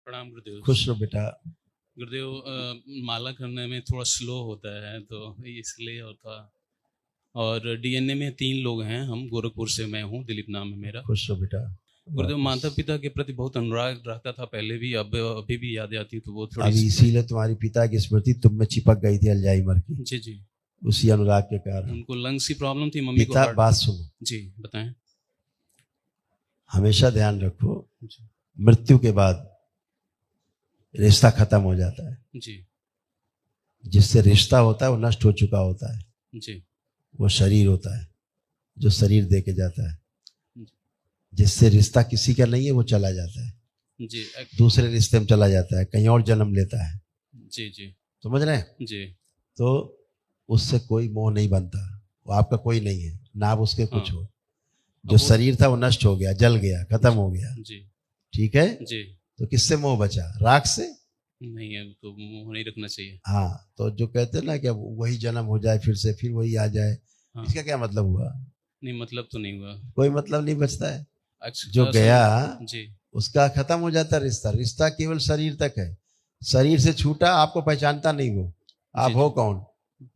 प्रणाम गुरुदेव। खुश रहो बेटा। गुरुदेव, माला करने में थोड़ा स्लो होता है तो इसलिए होता। और डीएनए में 3 लोग हैं, हम गोरखपुर से, मैं हूँ, दिलीप नाम है मेरा। खुश रहो बेटा। गुरुदेव, माता पिता के प्रति बहुत अनुराग रहता था पहले भी, अब अभी भी याद आती तो वो थोड़ी अभी इसीलिए तुम्हारी पिता की स्मृति तुम में चिपक गई थी अल्जाइमर की। जी जी। उसी अनुराग के कारण। उनको लंग्स की प्रॉब्लम थी, मम्मी को पिता हार्ट। बात सुनो जी बताएं। हमेशा ध्यान रखो, जी मृत्यु के बाद रिश्ता खत्म हो जाता है। जी जिससे रिश्ता होता है वो नष्ट हो चुका होता है। जी। वो शरीर होता है जो शरीर दे के जाता है। जिससे रिश्ता किसी का नहीं है वो चला जाता है जी। दूसरे रिश्ते में चला जाता है, कहीं और जन्म लेता है। जी जी। समझ रहे हैं? जी। तो उससे कोई मोह नहीं बनता, वो आपका कोई नहीं है ना, आप उसके कुछ हो। जो शरीर था वो नष्ट हो गया, जल गया, खत्म हो गया। जी। ठीक है जी। तो किससे मोह बचा? राग से नहीं है तो मोह नहीं रखना चाहिए। हाँ, तो जो कहते हैं ना कि वही जन्म हो जाए फिर से, फिर वही आ जाए, हाँ। इसका क्या मतलब हुआ? नहीं, मतलब तो नहीं हुआ, कोई मतलब नहीं बचता है। अच्छा, जो गया जी उसका खत्म हो जाता रिश्ता। रिश्ता केवल शरीर तक है। शरीर से छूटा, आपको पहचानता नहीं वो, आप जी हो कौन?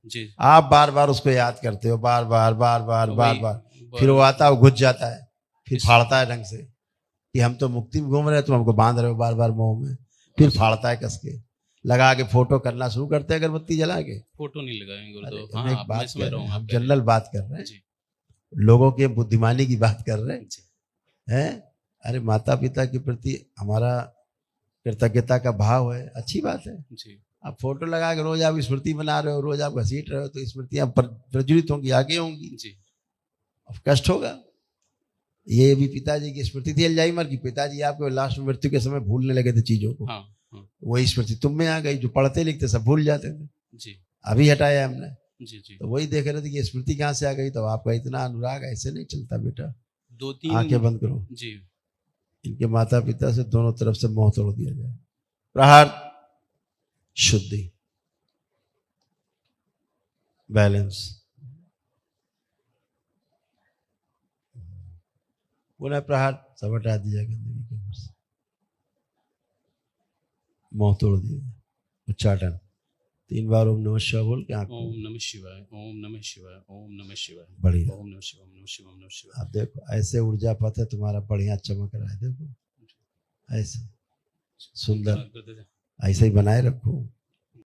जी। आप बार बार उसको याद करते हो, बार बार बार बार बार बार। फिर वो आता है, वो घुस जाता है, फिर फाड़ता है ढंग से कि हम तो मुक्ति में घूम रहे हैं, तुम हमको बांध रहे हो बार बार मोह में। फिर फाड़ता है कस के, लगा के फोटो करना शुरू करते हैं, अगरबत्ती जला के। फोटो नहीं लगाएंगे गुरुदेव। हम हाँ, एक बात कर रहे हैं, हम आप जनरल बात कर रहे हैं, जी लोगों के बुद्धिमानी की बात कर रहे जी। हैं। अरे माता पिता के प्रति हमारा कृतज्ञता का भाव है, अच्छी बात है। जी। आप फोटो लगा के रोज आप स्मृति बना रहे हो, रोज आप घसीट रहे हो, तो स्मृतियां प्रज्वलित होंगी, आगे होंगी जी। अब कष्ट होगा। ये भी पिताजी की स्मृति थी अल्जाइमर की। पिताजी आपको लास्ट में मृत्यु के समय भूलने लगे थे चीजों को। हाँ, हाँ। वही स्मृति तुम में आ गई, जो पढ़ते लिखते सब भूल जाते थे। जी अभी हटाया हमने। जी जी। तो वही देख रहे थे कि स्मृति कहाँ से आ गई। तो आपका इतना अनुराग ऐसे नहीं चलता बेटा। 2-3 आंखें बंद करो। जी। इनके माता पिता से दोनों तरफ से मोह तोड़ दिया जाए। प्रहार, शुद्धि, बैलेंस। पुनः प्रहार, सब हटा दिया गंदगी के ऊपर से, मोह तोड़ दिया। उच्चाटन 3 बार ओम नमः शिवाय बोल के आंख। ओम नमः शिवाय, ओम नमः शिवाय, ओम नमः शिवाय। बढ़िया। ओम नमः शिवाय, ओम नमः शिवाय, ओम नमः शिवाय। आप देखो ऐसे ऊर्जा पथ है तुम्हारा, बढ़िया चमक रहा है। देखो ऐसे सुंदर, ऐसे ही बनाए रखो।